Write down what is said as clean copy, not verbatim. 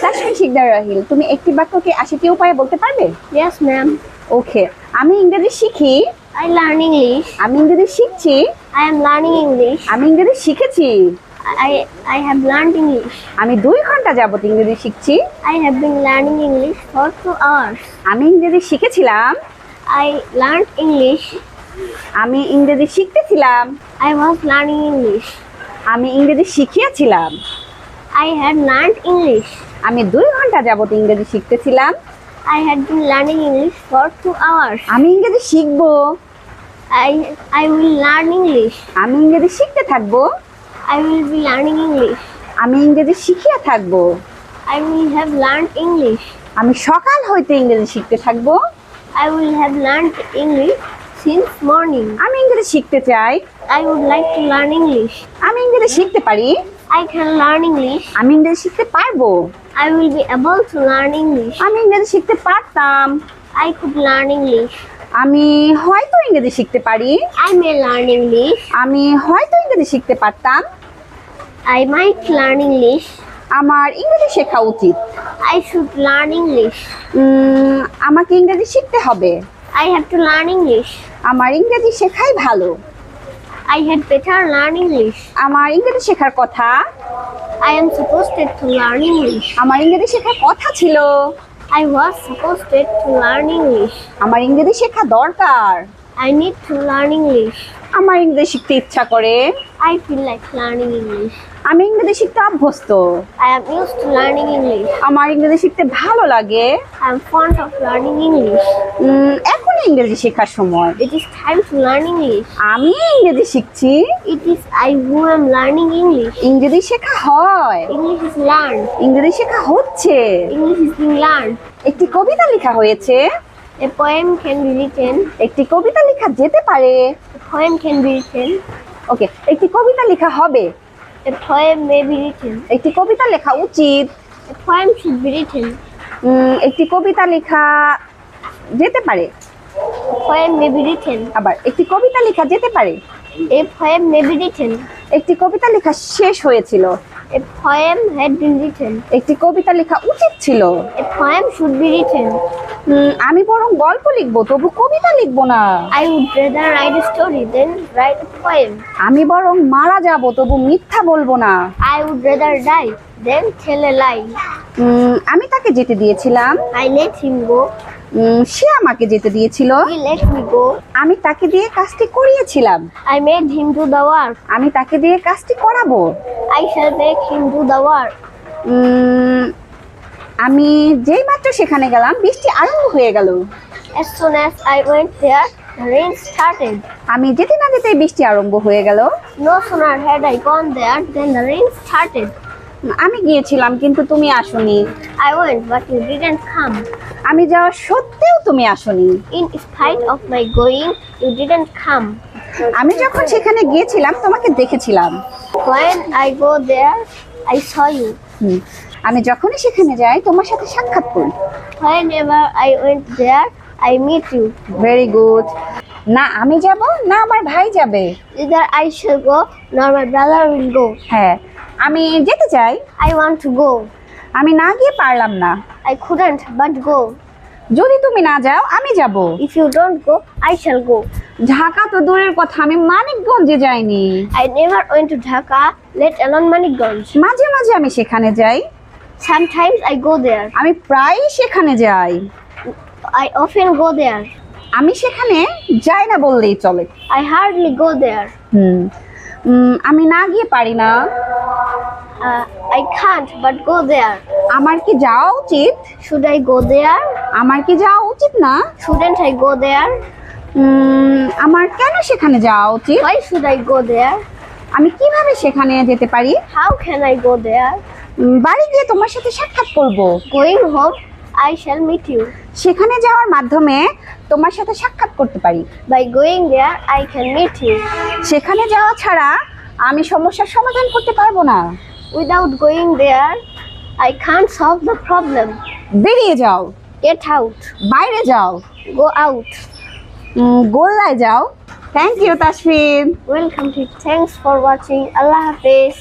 তাসফিন শিকদার রাহিল, তুমি একটি বাক্যকে ৮০টি উপায়ে বলতে পারবে? Yes, ma'am. ওকে। আমি ইংরেজি শিখি। I learn English. আমি ইংরেজি শিখছি। I am learning English. আমি ইংরেজি শিখেছি। I have learned English. আমি ২ ঘন্টা যাবত ইংরেজি শিখছি। I have been learning English for 2 hours. আমি ইংরেজি শিখেছিলাম। I learned English. আমি ইংরেজি শিখতেছিলাম। I was learning English. আমি ইংরেজি শিখিয়েছিলাম। I had learned English. আমি ২ ঘন্টা যাবত ইংরেজি শিখতেছিলাম। I had been learning English for 2 hours. আমি ইংরেজি শিখব। I will learn English. আমি ইংরেজি শিখতে থাকবো। I will be learning English. আমি ইংরেজি শিখিয়ে থাকবো। I will have learned English. আমি সকাল হইতে ইংরেজি শিখতে থাকবো। I will have learned English since morning. আমি ইংরেজি শিখতে চাই। I would like to learn English. আমি ইংরেজি শিখতে পারি। I can learn English. আমি ইংরেজি শিখতে পারবো। I will be able to learn English. আমি ইংরেজি শিখতে পারতাম। I could learn English. আমি হয়তো ইংরেজি শিখতে পারি। I may learn English. আমি হয়তো ইংরেজি শিখতে পারতাম। I might learn English. আমার ইংরেজি শেখা উচিত। I should learn English. আমাকে ইংরেজি শিখতে হবে। I have to learn English. আমার ইংরেজি শেখাই ভালো। I had better learn English. আমার ইংরেজি শেখার কথা। I am supposed to learn English. আমার ইংরেজি শেখার কথা ছিল। I was supposed to learn English. আমার ইংরেজি শেখা দরকার। I need to learn English. আমার ইংরেজি শিখতে ইচ্ছা করে। I feel like learning English. আমি ইংরেজি শিখতে অভ্যস্ত। I am used to learning English. আমার ইংরেজি শিখতে ভালো লাগে। I am fond of learning English. এখন ইংরেজি শেখার সময়। It is time to learn English. আমি ইংরেজি শিখছি। It is I who am learning English. ইংরেজি শেখা হয়। English is learned. ইংরেজি শেখা হচ্ছে। English is being learned. একটি কবিতা লেখা হয়েছে। A poem can be written. একটি কবিতা লেখা যেতে পারে। A poem can be written. ওকে, একটি কবিতা লেখা হবে। A poem may be written. একটি কবিতা লেখা উচিত। A poem should be written. একটি কবিতা লেখা যেতে পারে। A poem may be written. আবার একটি কবিতা লেখা যেতে পারে। A poem may be written. একটি কবিতা লেখা শেষ হয়েছিল। A poem had been written. একটি কবিতা লেখা উচিত ছিল। A poem should be written. আমি বরং গল্প লিখবো, তবু কবিতা লিখবো না। I would rather write a story than write a poem. আমি বরং মারা যাব, তবু মিথ্যা বলবো না। I would rather die than tell a lie. আমি তাকে যেতে দিয়েছিলাম। I let him go. সে আমাকে যেতে দিয়েছিল। He let me go. আমি তাকে দিয়ে কাজটি করিয়েছিলাম। I made him do the work. আমি তাকে দিয়ে কাজটি করাবো। I shall make him do the work. আমি যেই মাত্র সেখানে গেলাম, বৃষ্টি আরম্ভ হয়ে গেল। As soon as I went there, the rain started. আমি যেতে না যেতেই বৃষ্টি আরম্ভ হয়ে গেল। No sooner had I gone there than the rain started. আমি গিয়েছিলাম, কিন্তু তুমি আসোনি। I went, but you didn't come. আমি যাওয়া সত্ত্বেও তুমি আসোনি। In spite of my going, you didn't come. আমি যখন সেখানে গিয়েছিলাম, তোমাকে দেখেছিলাম। When I go there, I saw you. আমি যখনই সেখানে যাই, তোমার সাথে সাক্ষাৎ করি। Whenever I went there, I meet you. Very good. না আমি যাব, না আমার ভাই যাবে। Either I shall go, nor my brother will go. হ্যাঁ, আমি যেতে চাই। I want to go. আমি না গিয়ে পারলাম না। I couldn't but go. যদি তুমি না যাও, আমি যাব। If you don't go, I shall go. Dhaka তো দূরের কথা, আমি মানিকগঞ্জে যাইনি। I never went to Dhaka, let alone Manikganj. মাঝে মাঝে আমি সেখানে যাই। Sometimes I go there. আমি প্রায়ই সেখানে যাই। I often go there. আমি সেখানে যাই না বললেই চলে। I hardly go there. আমি না গিয়ে পারি না। I can't but go there. আমার কি যাওয়া উচিত? Should I go there? আমার কি যাওয়া উচিত না? Shouldn't I go there? আমার কেন সেখানে যাওয়া উচিত? Why should I go there? আমি কিভাবে সেখানে যেতে পারি? How can I go there? বাড়ি গিয়ে তোমার সাথে সাক্ষাৎ করব। Going home, I shall meet you. সেখানে যাওয়ার মাধ্যমে তোমার সাথে সাক্ষাৎ করতে পারি। By going there, I can meet you. সেখানে যাওয়া ছাড়া আমি সমস্যার সমাধান করতে পারবো না। Without going there, I can't solve the problem. বেরিয়ে যাও। Get out. বাইরে যাও। Go out. গোল্লায় যাও। Thank you Tasfin. Welcome to Thanks for watching. Allah Hafiz.